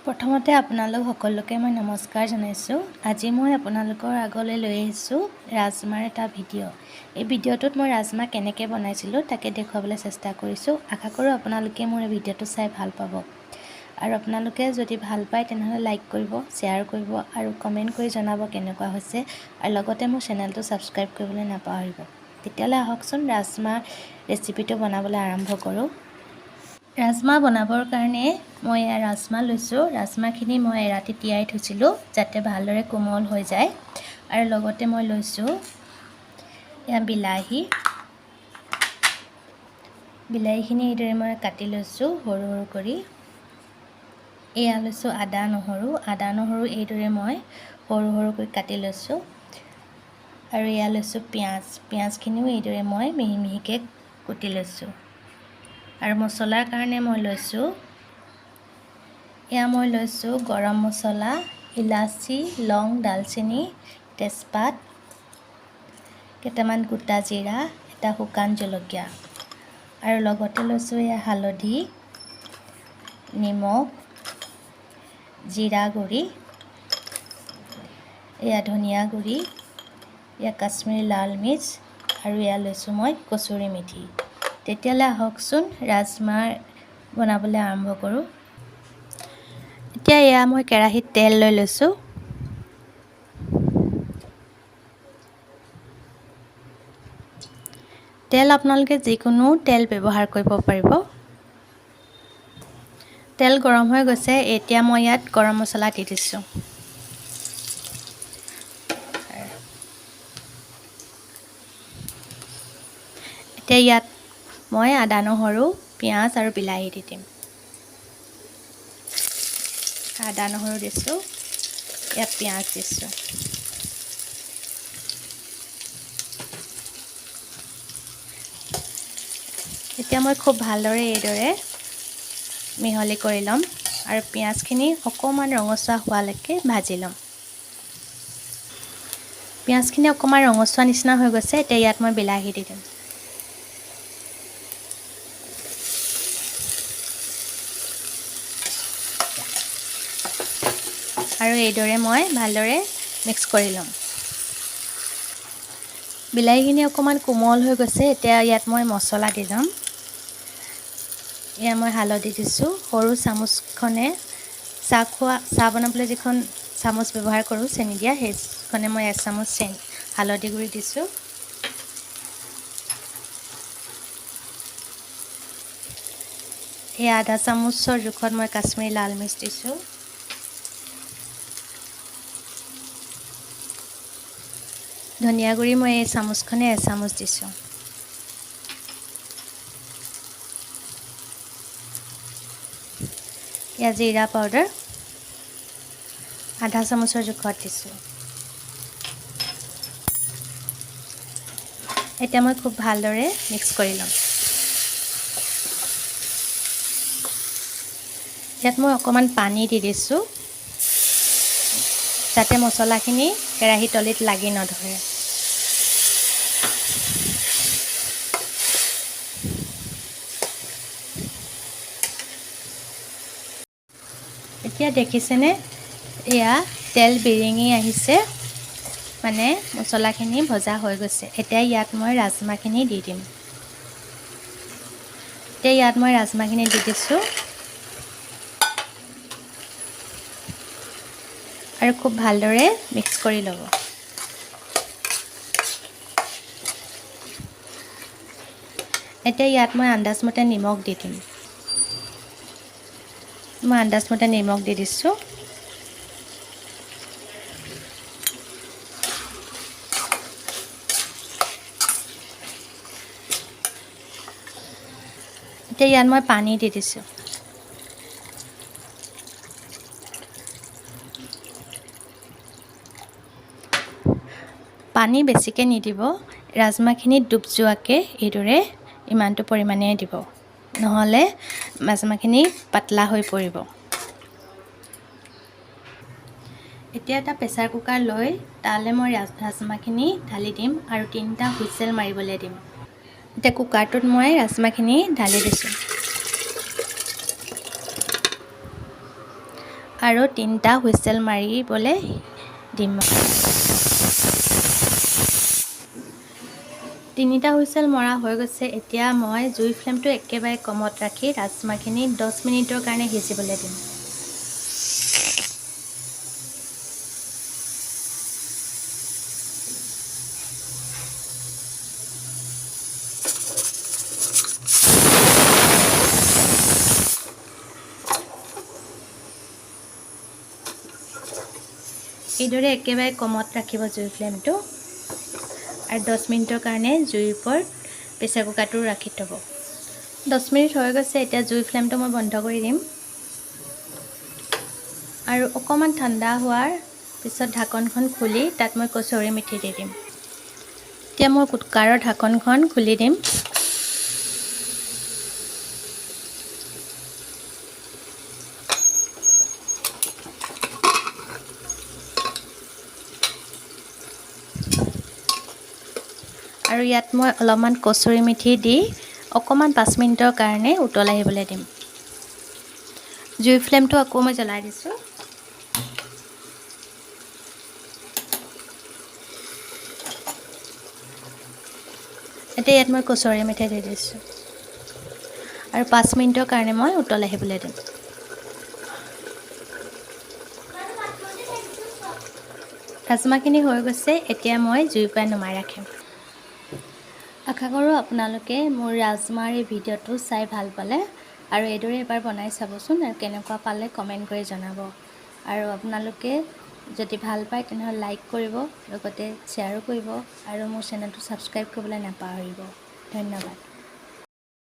প্ৰথমতে আপোনালোক সকলোকে মই নমস্কাৰ জনাইছোঁ। আজি মই আপোনালোকৰ আগলৈ লৈ আহিছোঁ ৰাজমাৰ এটা ভিডিঅ'। এই ভিডিঅ'টোত মই ৰাজমা কেনেকৈ বনাইছিলোঁ তাকে দেখুৱাবলৈ চেষ্টা কৰিছোঁ। আশা কৰোঁ আপোনালোকে মোৰ এই ভিডিঅ'টো চাই ভাল পাব। আৰু আপোনালোকে যদি ভাল পায় তেনেহ'লে লাইক কৰিব, শ্বেয়াৰ কৰিব আৰু কমেণ্ট কৰি জনাব কেনেকুৱা হৈছে। আৰু লগতে মোৰ চেনেলটো ছাবস্ক্ৰাইব কৰিবলৈ নাপাহৰিব। তেতিয়াহ'লে আহকচোন ৰাজমা ৰেচিপিটো বনাবলৈ আৰম্ভ কৰোঁ। ৰাজমা বনাবৰ কাৰণে মই ৰাজমা লৈছোঁ। ৰাজমাখিনি মই এৰাতি তিয়াই থৈছিলোঁ যাতে ভালদৰে কোমল হৈ যায়। আৰু লগতে মই লৈছোঁ বিলাহীখিনি এইদৰে মই কাটি লৈছোঁ সৰু সৰু কৰি। এয়া লৈছোঁ আদা নহৰু এইদৰে মই সৰু সৰুকৈ কাটি লৈছোঁ। আৰু এয়া লৈছোঁ পিঁয়াজখিনিও এইদৰে মই মিহি মিহিকৈ কুটি লৈছোঁ। আৰু মছলাৰ কাৰণে মই লৈছোঁ গৰম মছলা, ইলাচি, লং, দালচেনি, তেজপাত, কেইটামান গোটা জিৰা, এটা শুকান জলকীয়া। আৰু লগতে লৈছোঁ এয়া হালধি, নিমখ, জিৰা গুড়ি, এয়া ধনিয়া গুড়ি, এয়া কাশ্মীৰী লাল মিৰ্চ আৰু এয়া লৈছোঁ মই কচুৰি মেথি। তেতিয়াহ'লে আহকচোন ৰাজমা বনাবলৈ আৰম্ভ কৰোঁ। এতিয়া এয়া মই কেৰাহীত তেল লৈ লৈছোঁ। তেল আপোনালোকে যিকোনো তেল ব্যৱহাৰ কৰিব পাৰিব। তেল গৰম হৈ গৈছে, এতিয়া মই ইয়াত গৰম মছলা দি দিছোঁ। এতিয়া ইয়াত মই আদা নহৰু, পিঁয়াজ আৰু বিলাহী দি দিম। আদা নহৰু দিছোঁ, ইয়াত পিঁয়াজ দিছোঁ। এতিয়া মই খুব ভালদৰে এইদৰে মিহলি কৰি ল'ম আৰু পিঁয়াজখিনি অকণমান ৰঙচুৱা হোৱালৈকে ভাজি ল'ম। পিঁয়াজখিনি অকণমান ৰঙচুৱা নিচিনা হৈ গৈছে, এতিয়া ইয়াত মই বিলাহী দি দিম। আৰু এইদৰে মই ভালদৰে মিক্স কৰি ল'ম। বিলাহীখিনি অকণমান কোমল হৈ গৈছে, এতিয়া ইয়াত মই মছলা দি ল'ম। এয়া মই হালধি দিছোঁ, সৰু চামুচখনে চাহ বনাবলৈ যিখন চামুচ ব্যৱহাৰ কৰোঁ চেনি দিয়া, সেইখনে মই 1 চামুচ হালধি গুড়ি দিছোঁ। এয়া আধা চামুচৰ জোখত মই কাশ্মীৰী লাল মিৰ্চ দিছোঁ। ধনিয়া গুড়ি মই এই চামুচখনে 1 চামুচ দিছোঁ। এয়া জিৰা পাউডাৰ আধা চামুচৰ জোখত দিছোঁ। এতিয়া মই খুব ভালদৰে মিক্স কৰি ল'ম। ইয়াত মই অকণমান পানী দি দিছোঁ যাতে মছলাখিনি কেৰাহী তলিত লাগি নধৰে। এতিয়া দেখিছেনে, এয়া তেল বিৰিঙি আহিছে, মানে মছলাখিনি ভজা হৈ গৈছে। এতিয়া ইয়াত মই ৰাজমাখিনি দি দিম। আৰু খুব ভালদৰে মিক্স কৰি ল'ব। এতিয়া ইয়াত মই আন্দাজমতে নিমখ দি দিম। মই আন্দাজমতে নিমখ দি দিছোঁ। এতিয়া ইয়াত মই পানী দি দিছোঁ। পানী বেছিকৈ নিদিব, ৰাজমাখিনিত ডুব যোৱাকৈ এইদৰে ইমানটো পৰিমাণে দিব, নহ'লে ৰাজমাখিনি পাতলা হৈ পৰিব। এতিয়া এটা প্ৰেছাৰ কুকাৰ লৈ তালৈ মই ৰাজমাখিনি ঢালি দিম আৰু 3টা হুইচেল মাৰিবলৈ দিম। এতিয়া কুকাৰটোত মই ৰাজমাখিনি ঢালি দিছোঁ। আৰু 3টা হুইচেল মাৰিবলৈ দিম। 3টা হুইচেল মৰা হৈ গৈছে। এতিয়া মই জুই ফ্লেমটো একেবাৰে কমত ৰাখি ৰাজমাখিনি 10 মিনিটৰ কাৰণে সিজিবলৈ দিম। এইদৰে একেবাৰে কমত ৰাখিব জুই ফ্লেমটো আৰু 10 মিনিটৰ কাৰণে জুইৰ ওপৰত প্ৰেছাৰ কুকাৰটো ৰাখি থ'ব। 10 মিনিট হৈ গৈছে। এতিয়া জুই ফ্লেমটো মই বন্ধ কৰি দিম আৰু অকণমান ঠাণ্ডা হোৱাৰ পিছত ঢাকনখন খুলি তাত মই কচুৰি মেথি দি দিম। এতিয়া মই কুকাৰৰ ঢাকনখন খুলি দিম। আৰু ইয়াত মই অলপমান কচুৰি মেথি দি অকণমান 5 মিনিটৰ কাৰণে উতলাই আহিবলৈ দিম। জুই ফ্লেমটো আকৌ মই জ্বলাই দিছোঁ। এতিয়া ইয়াত মই কচুৰি মেথি দি দিছোঁ আৰু 5 মিনিটৰ কাৰণে মই উতলাই আহিবলৈ দিম। ৰাজমাখিনি হৈ গৈছে। এতিয়া মই জুইৰ পৰা নমাই ৰাখিম। আশা কৰোঁ আপোনালোকে মোৰ ৰাজমাৰ এই ভিডিঅ'টো চাই ভাল পালে আৰু এইদৰে এবাৰ বনাই চাবচোন আৰু কেনেকুৱা পালে কমেণ্ট কৰি জনাব। আৰু আপোনালোকে যদি ভাল পায় তেনেহ'লে লাইক কৰিব, লগতে শ্বেয়াৰো কৰিব আৰু মোৰ চেনেলটো ছাবস্ক্ৰাইব কৰিবলৈ নাপাহৰিব। ধন্যবাদ।